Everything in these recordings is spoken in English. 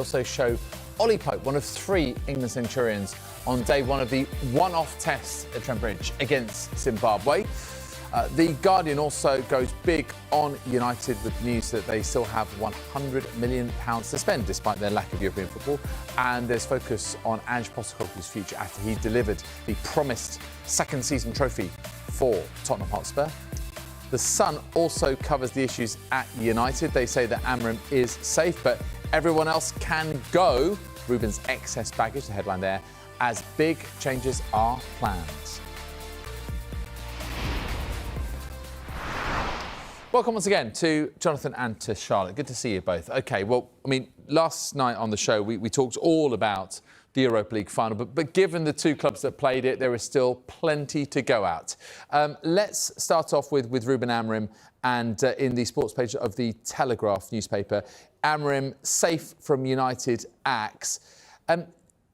Also show Ollie Pope, one of 3 England Centurions, on day 1 of the one-off test at Trent Bridge against Zimbabwe. The Guardian also goes big on United with news that they still have £100 million to spend despite their lack of European football. And there's focus on Ange Postecoglou's future after he delivered the promised second season trophy for Tottenham Hotspur. The Sun also covers the issues at United. They say that Amorim is safe, but everyone else can go. Ruben's excess baggage, the headline there, as big changes are planned. Welcome once again to Jonathan and to Charlotte. Good to see you both. OK, well, I mean, last night on the show, we talked all about the Europa League final, but given the 2 clubs that played it, there is still plenty to go at. Let's start off with Ruben Amorim, and in the sports page of the Telegraph newspaper, Amorim safe from United axe.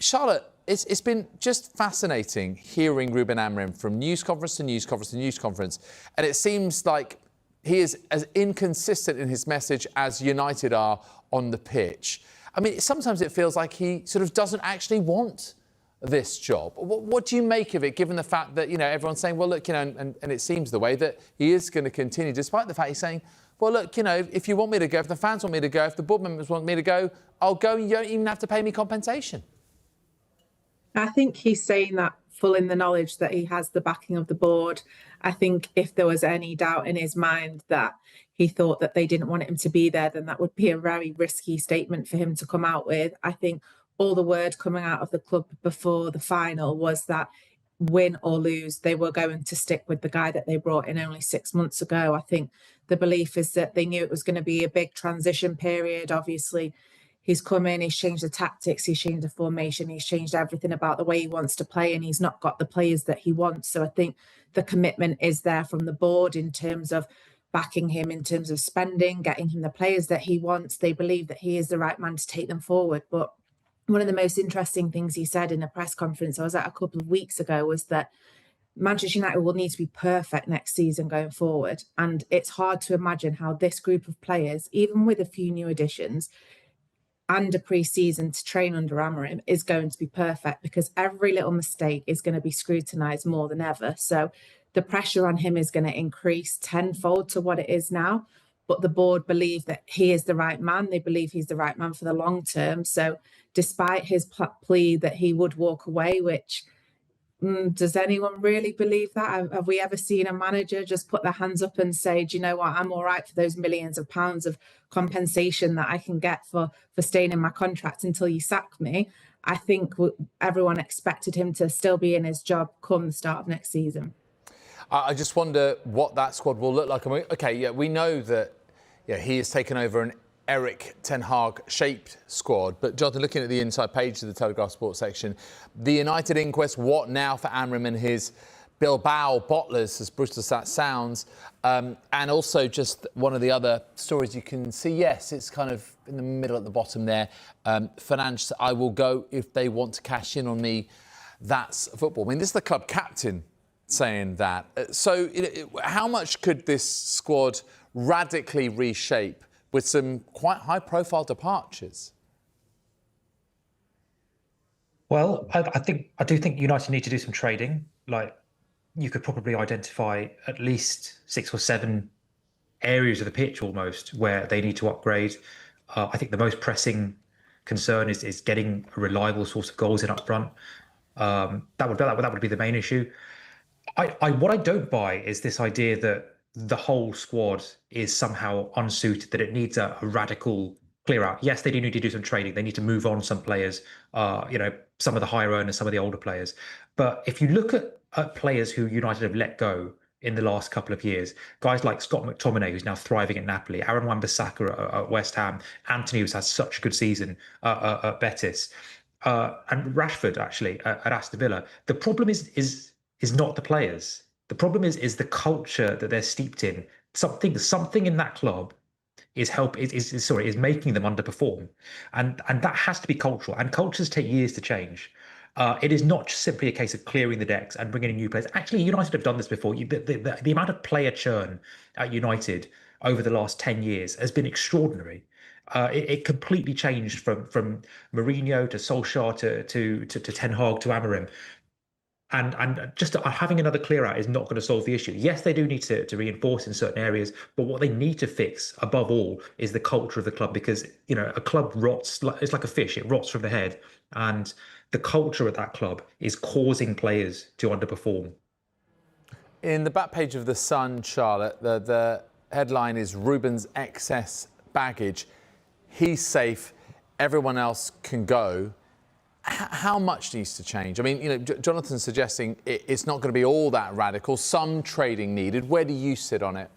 Charlotte, it's been just fascinating hearing Ruben Amorim from news conference to news conference to news conference, and it seems like he is as inconsistent in his message as United are on the pitch. I mean, sometimes it feels like he sort of doesn't actually want this job. What do you make of it, given the fact that, you know, everyone's saying, well, look, you know, and it seems the way that he is going to continue, despite the fact he's saying, well, look, you know, if you want me to go, if the fans want me to go, if the board members want me to go, I'll go and you don't even have to pay me compensation. I think he's saying that full in the knowledge that he has the backing of the board. I think if there was any doubt in his mind that he thought that they didn't want him to be there, then that would be a very risky statement for him to come out with. I think all the word coming out of the club before the final was that win or lose, they were going to stick with the guy that they brought in only 6 months ago. I think the belief is that they knew it was going to be a big transition period. Obviously, he's come in, he's changed the tactics, he's changed the formation, he's changed everything about the way he wants to play, and he's not got the players that he wants. So I think the commitment is there from the board in terms of backing him, in terms of spending, getting him the players that he wants. They believe that he is the right man to take them forward. But one of the most interesting things he said in a press conference I was at a couple of weeks ago was that Manchester United will need to be perfect next season going forward. And it's hard to imagine how this group of players, even with a few new additions, and a pre-season to train under Amorim is going to be perfect, because every little mistake is going to be scrutinised more than ever. So the pressure on him is going to increase tenfold to what it is now. But the board believe that he is the right man. They believe he's the right man for the long term. So despite his plea that he would walk away, which does anyone really believe that? Have we ever seen a manager just put their hands up and say, do you know what, I'm all right for those millions of pounds of compensation that I can get for staying in my contract until you sack me? I think everyone expected him to still be in his job come the start of next season. I just wonder what that squad will look like. I mean, OK, yeah, we know that he has taken over an Eric Ten Hag-shaped squad. But, Jonathan, looking at the inside page of the Telegraph Sports section, the United inquest, what now for Amorim and his Bilbao bottlers, as brutal as that sounds, and also just one of the other stories you can see, yes, it's kind of in the middle at the bottom there. Finance, I will go if they want to cash in on me. That's football. I mean, this is the club captain saying that. So how much could this squad radically reshape with some quite high-profile departures? Well, I do think United need to do some trading. Like, you could probably identify at least 6 or 7 areas of the pitch almost where they need to upgrade. I think the most pressing concern is getting a reliable source of goals in up front. That would be the main issue. What I don't buy is this idea that the whole squad is somehow unsuited, that it needs a radical clear out. Yes, they do need to do some trading. They need to move on some players, some of the higher earners, some of the older players. But if you look at players who United have let go in the last couple of years, guys like Scott McTominay, who's now thriving at Napoli, Aaron Wan-Bissaka at West Ham, Anthony, who's had such a good season at Betis, and Rashford, actually, at Aston Villa. The problem is not the players. The problem is the culture that they're steeped in. Something in that club is making them underperform, and that has to be cultural. And cultures take years to change. It is not just simply a case of clearing the decks and bringing in new players. Actually, United have done this before. The amount of player churn at United over the last 10 years has been extraordinary. It completely changed from Mourinho to Solskjaer to Ten Hag to Amorim. And just having another clear out is not going to solve the issue. Yes, they do need to reinforce in certain areas, but what they need to fix above all is the culture of the club, because a club rots, it's like a fish, it rots from the head, and the culture of that club is causing players to underperform. In the back page of The Sun, Charlotte, the headline is Ruben's excess baggage. He's safe, everyone else can go. How much needs to change? I mean, Jonathan's suggesting it's not going to be all that radical, some trading needed. Where do you sit on it?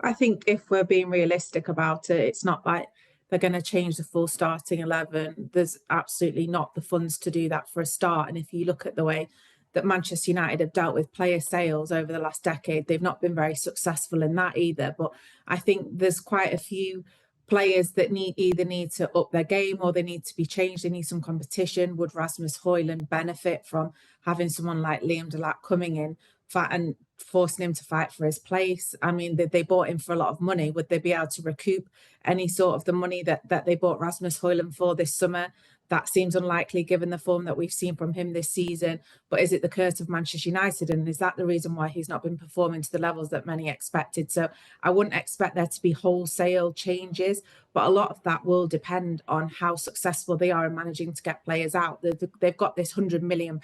I think if we're being realistic about it, it's not like they're going to change the full starting 11. There's absolutely not the funds to do that for a start. And if you look at the way that Manchester United have dealt with player sales over the last decade, they've not been very successful in that either. But I think there's quite a few players that either need to up their game or they need to be changed. They need some competition. Would Rasmus Højlund benefit from having someone like Liam Delap coming in and forcing him to fight for his place? I mean, they bought him for a lot of money. Would they be able to recoup any sort of the money that they bought Rasmus Højlund for this summer? That seems unlikely given the form that we've seen from him this season. But is it the curse of Manchester United? And is that the reason why he's not been performing to the levels that many expected? So I wouldn't expect there to be wholesale changes, but a lot of that will depend on how successful they are in managing to get players out. They've got this £100 million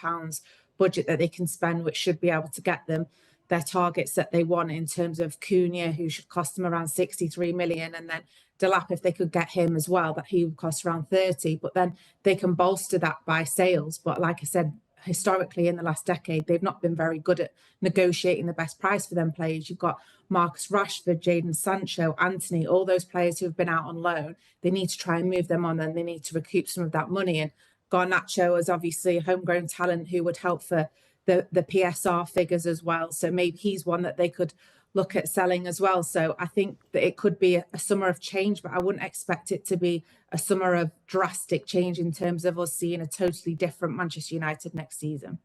budget that they can spend, which should be able to get them their targets that they want in terms of Cunha, who should cost them around 63 million, and then Delap, if they could get him as well, that he would cost around 30, but then they can bolster that by sales. But like I said, historically in the last decade, they've not been very good at negotiating the best price for them players. You've got Marcus Rashford, Jadon Sancho, Anthony, all those players who have been out on loan. They need to try and move them on, and they need to recoup some of that money. And Garnacho is obviously a homegrown talent who would help for the PSR figures as well. So maybe he's one that they could look at selling as well. So I think that it could be a summer of change, but I wouldn't expect it to be a summer of drastic change in terms of us seeing a totally different Manchester United next season.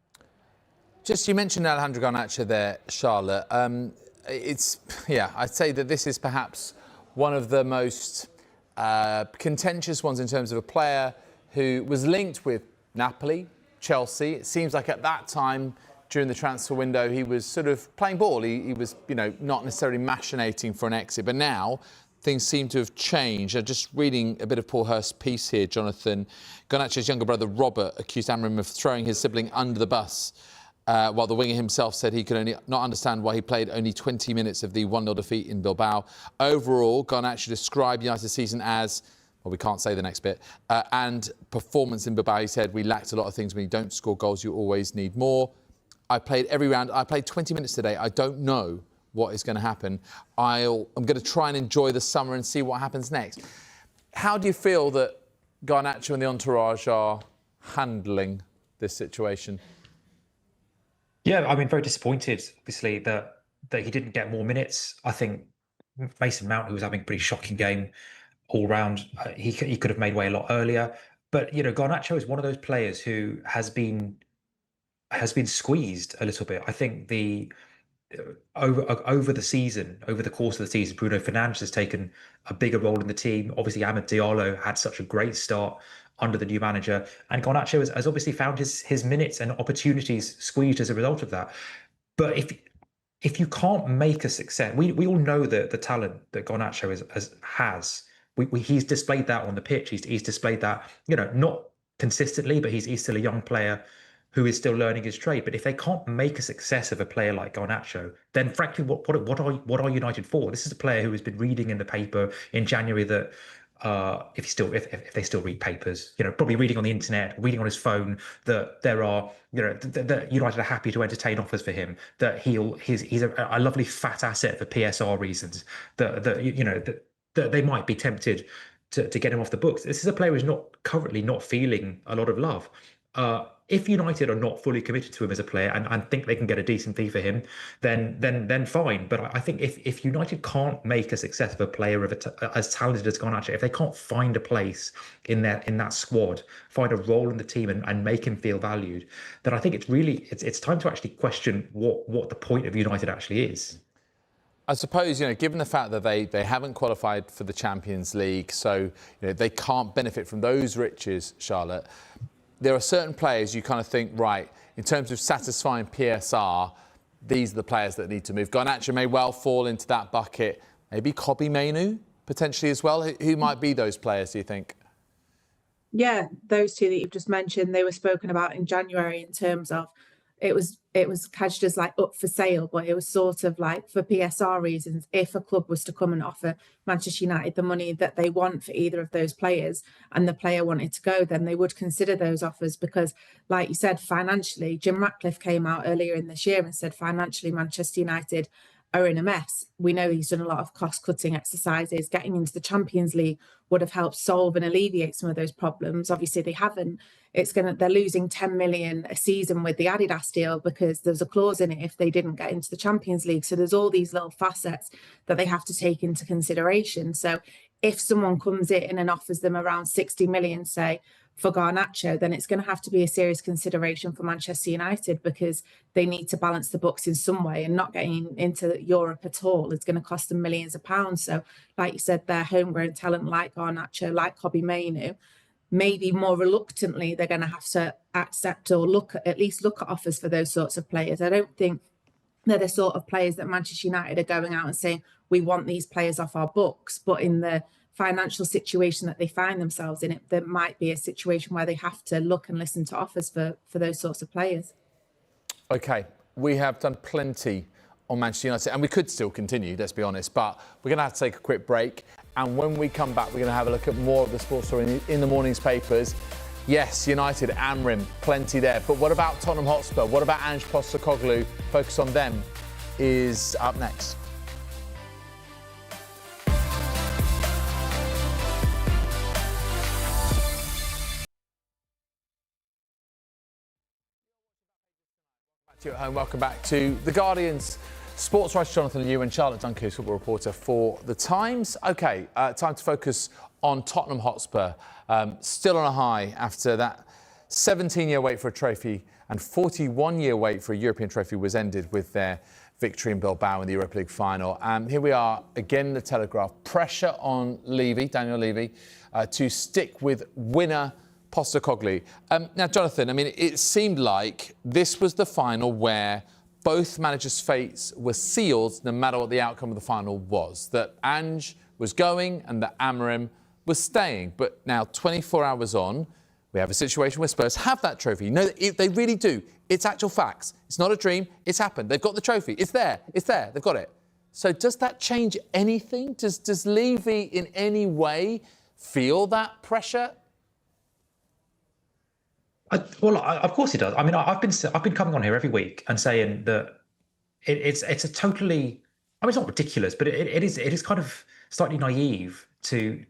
You mentioned Alejandro Garnacho there, Charlotte. I'd say that this is perhaps one of the most contentious ones in terms of a player who was linked with Napoli, Chelsea. It seems like at that time during the transfer window he was sort of playing ball. He was, not necessarily machinating for an exit. But now things seem to have changed. I'm just reading a bit of Paul Hurst's piece here, Jonathan. Garnacho's younger brother Robert accused Amorim of throwing his sibling under the bus, while the winger himself said he could only not understand why he played only 20 minutes of the 1-0 defeat in Bilbao. Overall, Garnacho described United's season as, well, we can't say the next bit, and performance in Bilbao. He said, we lacked a lot of things. When you don't score goals, you always need more. I played every round. I played 20 minutes today. I don't know what is going to happen. I'm going to try and enjoy the summer and see what happens next. How do you feel that Garnacho and the entourage are handling this situation? Yeah, I mean, very disappointed, obviously, that he didn't get more minutes. I think Mason Mount, who was having a pretty shocking game all round, he could have made way a lot earlier. But, Garnacho is one of those players who has been squeezed a little bit. I think over the season, over the course of the season, Bruno Fernandes has taken a bigger role in the team. Obviously, Amad Diallo had such a great start under the new manager, and Garnacho has obviously found his minutes and opportunities squeezed as a result of that. But if you can't make a success, we all know the talent that Garnacho has. He's displayed that on the pitch. He's displayed that, not consistently, but he's still a young player who is still learning his trade. But if they can't make a success of a player like Garnacho, then frankly, what are United for? This is a player who has been reading in the paper in January that if they still read papers, probably reading on the internet, reading on his phone, that there are, that United are happy to entertain offers for him, that he's a lovely fat asset for PSR reasons, that they might be tempted to get him off the books. This is a player who's currently not feeling a lot of love. If United are not fully committed to him as a player and think they can get a decent fee for him, then fine. But I think if United can't make a success of a player as talented as Garnacho, if they can't find a place in that squad, find a role in the team and make him feel valued, then I think it's time to actually question what the point of United actually is. I suppose, given the fact that they haven't qualified for the Champions League, so they can't benefit from those riches, Charlotte, there are certain players you kind of think, right, in terms of satisfying PSR, these are the players that need to move. Garnacho may well fall into that bucket. Maybe Kobbie Mainoo potentially as well. Who might be those players, do you think? Yeah, those two that you've just mentioned, they were spoken about in January in terms of it was couched as like up for sale, but it was sort of like for PSR reasons. If a club was to come and offer Manchester United the money that they want for either of those players and the player wanted to go, then they would consider those offers because, like you said, financially, Jim Ratcliffe came out earlier in this year and said financially Manchester United are in a mess. We know he's done a lot of cost-cutting exercises. Getting into the Champions League would have helped solve and alleviate some of those problems. Obviously, they haven't. They're losing 10 million a season with the Adidas deal because there's a clause in it if they didn't get into the Champions League. So there's all these little facets that they have to take into consideration. So if someone comes in and offers them around 60 million, say, for Garnacho, then it's going to have to be a serious consideration for Manchester United because they need to balance the books in some way, and not getting into Europe at all is going to cost them millions of pounds. So, like you said, their homegrown talent like Garnacho, like Kobbie Mainoo, maybe more reluctantly they're going to have to accept or at least look at offers for those sorts of players. I don't think they're the sort of players that Manchester United are going out and saying, we want these players off our books, but in the financial situation that they find themselves in, there might be a situation where they have to look and listen to offers for those sorts of players. OK, we have done plenty on Manchester United, and we could still continue, let's be honest, but we're going to have to take a quick break. And when we come back, we're going to have a look at more of the sports story in the morning's papers. Yes, United, Amorim, plenty there. But what about Tottenham Hotspur? What about Ange Postecoglou? Focus on them is up next. To you at home, welcome back to The Guardian's sports writer Jonathan Liu and Charlotte Duncan, football reporter for The Times. OK, time to focus on Tottenham Hotspur. Still on a high after that 17-year wait for a trophy and 41-year wait for a European trophy was ended with their victory in Bilbao in the Europa League final. Here we are again in the Telegraph. Pressure on Daniel Levy, to stick with winner Postecoglou. Now, Jonathan, I mean, it seemed like this was the final where both managers' fates were sealed no matter what the outcome of the final was. That Ange was going and that Amorim was staying. But now, 24 hours on, we have a situation where Spurs have that trophy. No, they really do. It's actual facts. It's not a dream. It's happened. They've got the trophy. It's there. It's there. They've got it. So does that change anything? Does Levy in any way feel that pressure? Of course he does. I mean, I've been coming on here every week and saying that it's a totally, I mean, it's not ridiculous, but it is kind of slightly naive to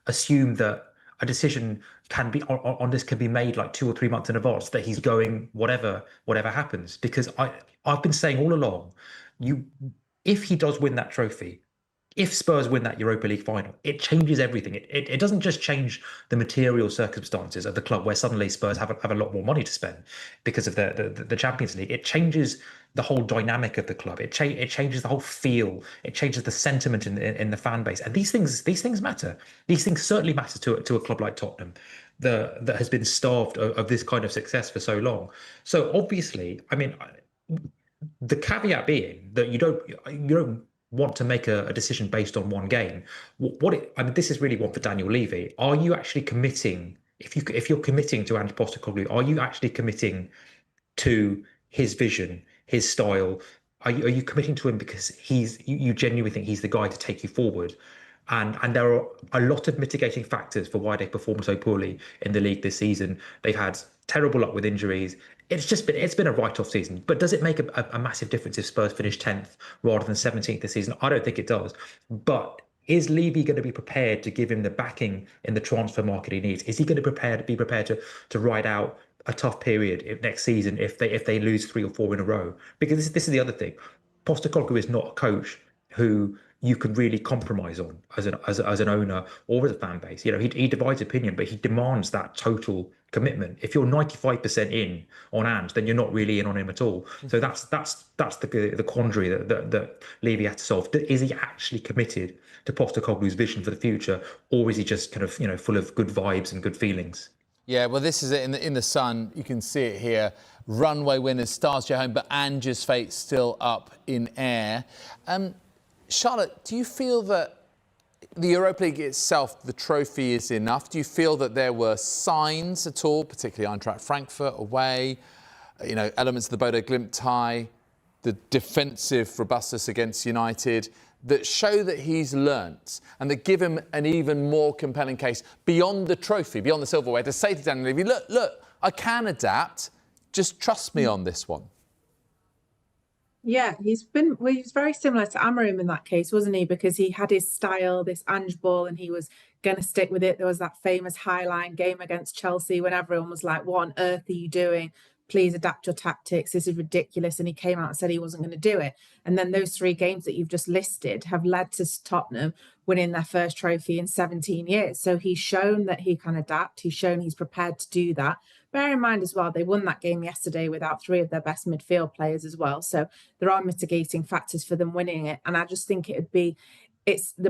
assume that a decision can be on this can be made like 2 or 3 months in advance that he's going whatever happens. Because I've been saying all along, if he does win that trophy, if Spurs win that Europa League final, it changes everything. It doesn't just change the material circumstances of the club where suddenly Spurs have a lot more money to spend because of the Champions League. It changes the whole dynamic of the club. It changes the whole feel. It changes the sentiment in the fan base. And these things matter. These things certainly matter to a club like Tottenham that has been starved of this kind of success for so long. So obviously, I mean, the caveat being that you don't want to make a decision based on one game. I mean, this is really one for Daniel Levy. Are you actually committing? If you're committing to Ange Postecoglou, are you actually committing to his vision, his style? Are you committing to him because you genuinely think he's the guy to take you forward? And there are a lot of mitigating factors for why they performed so poorly in the league this season. They've had terrible luck with injuries. It's been a write-off season. But does it make a massive difference if Spurs finish 10th rather than 17th this season? I don't think it does. But is Levy going to be prepared to give him the backing in the transfer market he needs? Is he going to be prepared to ride out a tough period next season if they lose 3 or 4 in a row? Because this is the other thing. Postecoglou is not a coach who you can really compromise on as an owner or as a fan base. You know, he divides opinion, but he demands that total commitment. If you're 95% in on Ange, then you're not really in on him at all. So that's the quandary that Levy had to solve. Is he actually committed to Postecoglou's vision for the future, or is he just kind of, you know, full of good vibes and good feelings? Yeah, well, this is it in the sun. You can see it here. Runway winners, stars your home, but Ange's fate still up in air. Charlotte, do you feel that the Europa League itself, the trophy, is enough? Do you feel that there were signs at all, particularly Eintracht Frankfurt away, you know, elements of the Bodo Glimt tie, the defensive robustness against United, that show that he's learnt and that give him an even more compelling case beyond the trophy, beyond the silverware, to say to Daniel Levy, look, I can adapt, just trust me on this one? Yeah, he was very similar to Amorim in that case, wasn't he? Because he had his style, this Ange ball, and he was going to stick with it. There was that famous highline game against Chelsea when everyone was like, what on earth are you doing? Please adapt your tactics. This is ridiculous. And he came out and said he wasn't going to do it. And then those 3 games that you've just listed have led to Tottenham winning their first trophy in 17 years. So he's shown that he can adapt. He's shown he's prepared to do that. Bear in mind as well, they won that game yesterday without 3 of their best midfield players as well. So there are mitigating factors for them winning it. And I just think the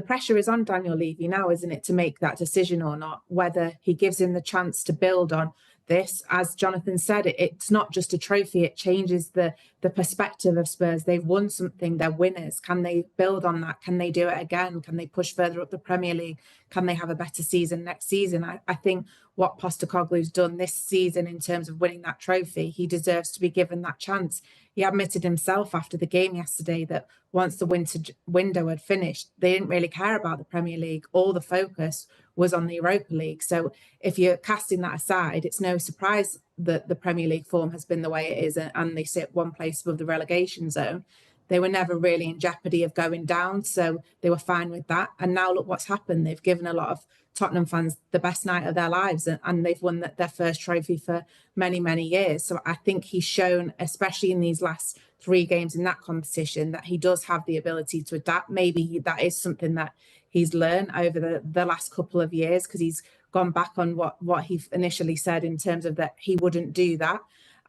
pressure is on Daniel Levy now, isn't it, to make that decision or not, whether he gives him the chance to build on this. As Jonathan said, it's not just a trophy, it changes the perspective of Spurs. They've won something, they're winners. Can they build on that? Can they do it again? Can they push further up the Premier League? Can they have a better season next season? I think what Postecoglou's done this season in terms of winning that trophy, he deserves to be given that chance. He admitted himself after the game yesterday that once the window had finished, they didn't really care about the Premier League. All the focus was on the Europa League. So if you're casting that aside, it's no surprise that the Premier League form has been the way it is and they sit 1 place above the relegation zone. They were never really in jeopardy of going down, so they were fine with that. And now look what's happened. They've given a lot of Tottenham fans the best night of their lives, and they've won their first trophy for many, many years. So I think he's shown, especially in these last 3 games in that competition, that he does have the ability to adapt. Maybe that is something that he's learned over the last couple of years, because he's gone back on what he initially said in terms of that he wouldn't do that.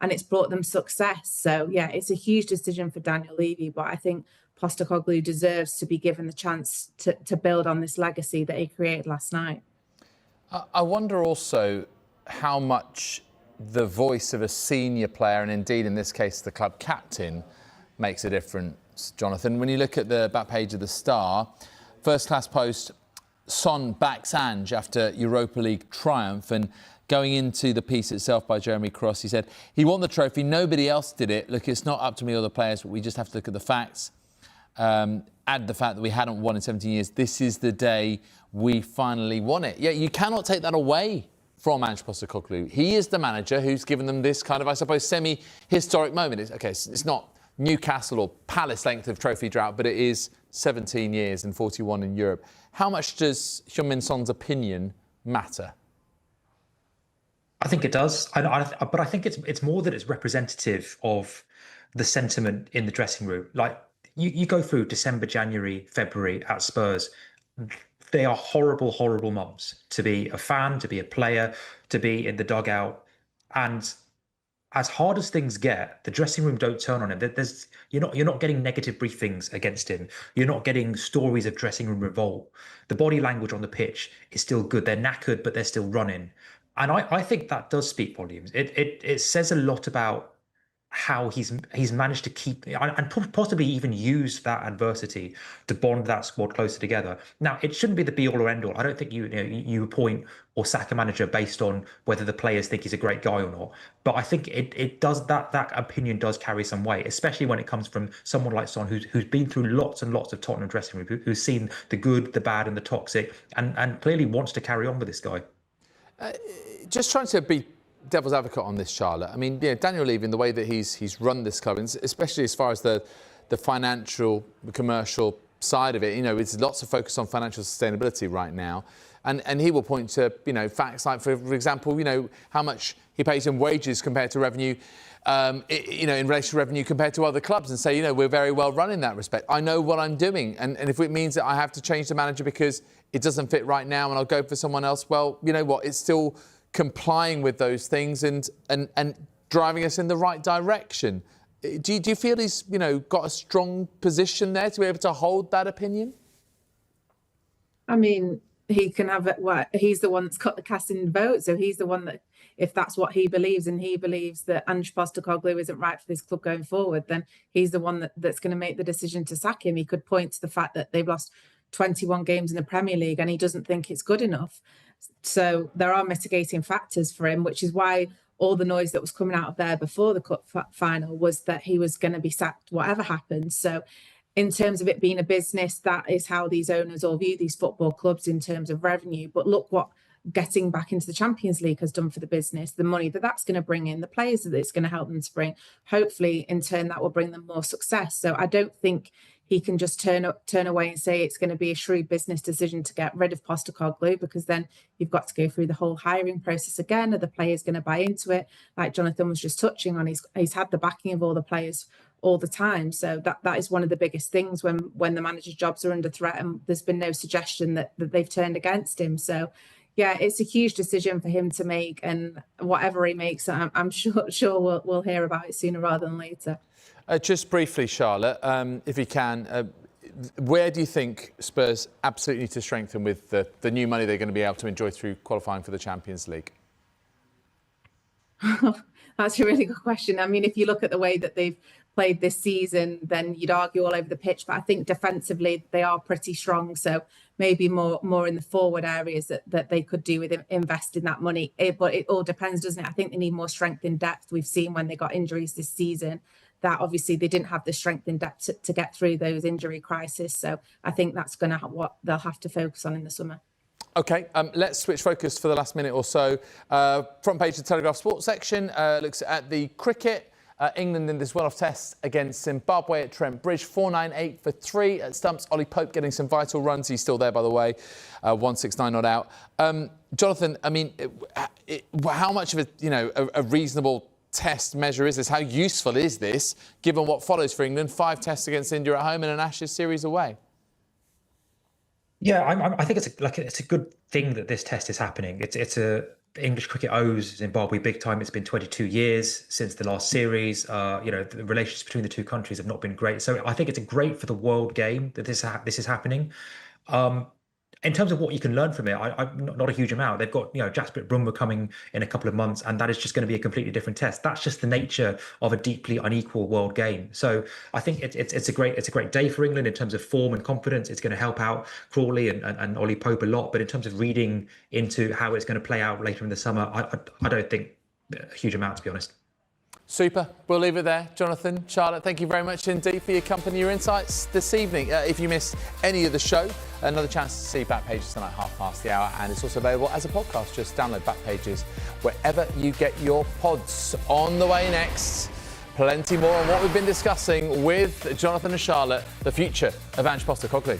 And it's brought them success. So, yeah, it's a huge decision for Daniel Levy, but I think Postecoglou deserves to be given the chance to build on this legacy that he created last night. I wonder also how much the voice of a senior player, and indeed in this case the club captain, makes a difference, Jonathan. When you look at the back page of the Star, first class post, Son backs Ange after Europa League triumph, and going into the piece itself by Jeremy Cross, he said, he won the trophy, nobody else did it. Look, it's not up to me or the players, but we just have to look at the facts. Add the fact that we hadn't won in 17 years. This is the day we finally won it. Yeah, you cannot take that away from Ange Postecoglou. He is the manager who's given them this kind of, I suppose, semi-historic moment. It's not Newcastle or Palace length of trophy drought, but it is 17 years and 41 in Europe. How much does Heung-min Son's opinion matter? I think it does, but I think it's more that it's representative of the sentiment in the dressing room. Like you go through December, January, February at Spurs, they are horrible, horrible months to be a fan, to be a player, to be in the dugout, and as hard as things get, the dressing room don't turn on him. You're not getting negative briefings against him. You're not getting stories of dressing room revolt. The body language on the pitch is still good. They're knackered, but they're still running. And I think that does speak volumes. It says a lot about how he's managed to keep and possibly even use that adversity to bond that squad closer together. Now, it shouldn't be the be all or end all. I don't think you appoint or sack a manager based on whether the players think he's a great guy or not. But I think it does that opinion does carry some weight, especially when it comes from someone like Son, who's been through lots and lots of Tottenham dressing room, who's seen the good, the bad, and the toxic, and clearly wants to carry on with this guy. Just trying to be devil's advocate on this, Charlotte. I mean, yeah, Daniel Levy, in the way that he's run this club, and especially as far as the financial, the commercial side of it, it's lots of focus on financial sustainability right now. And he will point to, facts like, for example, how much he pays in wages compared to revenue, in relation to revenue compared to other clubs, and say, we're very well run in that respect. I know what I'm doing. And if it means that I have to change the manager because it doesn't fit right now and I'll go for someone else, well, you know what? It's still complying with those things and driving us in the right direction. Do you feel he's, got a strong position there to be able to hold that opinion? I mean, he can have it. He's the one that's got the casting vote, so he's the one that, if that's what he believes, and he believes that Ange Postecoglou isn't right for this club going forward, then he's the one that's going to make the decision to sack him. He could point to the fact that they've lost 21 games in the Premier League and he doesn't think it's good enough. So there are mitigating factors for him, which is why all the noise that was coming out of there before the cup final was that he was going to be sacked whatever happened. So in terms of it being a business, that is how these owners all view these football clubs in terms of revenue. But look what getting back into the Champions League has done for the business, the money that's going to bring in, the players that it's going to help them to bring. Hopefully, in turn, that will bring them more success. So I don't think he can just turn away and say it's going to be a shrewd business decision to get rid of Postecoglou, because then you've got to go through the whole hiring process again. Are the players going to buy into it? Like Jonathan was just touching on, he's had the backing of all the players all the time. So that is one of the biggest things when the manager's jobs are under threat, and there's been no suggestion that they've turned against him. So yeah, it's a huge decision for him to make, and whatever he makes, I'm sure we'll hear about it sooner rather than later. Just briefly, Charlotte, if you can, where do you think Spurs absolutely need to strengthen with the new money they're going to be able to enjoy through qualifying for the Champions League? That's a really good question. I mean, if you look at the way that they've played this season, then you'd argue all over the pitch. But I think defensively, they are pretty strong. So maybe more in the forward areas that they could do with investing that money. But it all depends, doesn't it? I think they need more strength in depth. We've seen when they got injuries this season that obviously they didn't have the strength in depth to get through those injury crises. So I think that's going to what they'll have to focus on in the summer. OK, let's switch focus for the last minute or so. Front page of the Telegraph Sports section looks at the cricket. England in this one-off test against Zimbabwe at Trent Bridge, 498 for 3 at stumps. Ollie Pope getting some vital runs. He's still there, by the way, 169 not out. Jonathan, I mean, how much of a reasonable test measure is this? How useful is this, given what follows for England? 5 tests against India at home and an Ashes series away. Yeah, I think it's a good thing that this test is happening. English cricket owes Zimbabwe big time. It's been 22 years since the last series. The relations between the two countries have not been great. So I think it's great for the world game that this is happening. In terms of what you can learn from it, not a huge amount. They've got Jasprit Bumrah coming in a couple of months, and that is just going to be a completely different test. That's just the nature of a deeply unequal world game. So I think it's a great day for England in terms of form and confidence. It's going to help out Crawley and Ollie Pope a lot. But in terms of reading into how it's going to play out later in the summer, I don't think a huge amount, to be honest. Super. We'll leave it there. Jonathan, Charlotte, thank you very much indeed for your company, your insights this evening. If you missed any of the show, another chance to see Back Pages tonight, hour. And it's also available as a podcast. Just download Back Pages wherever you get your pods. On the way next, plenty more on what we've been discussing with Jonathan and Charlotte, the future of Ange Postecoglou.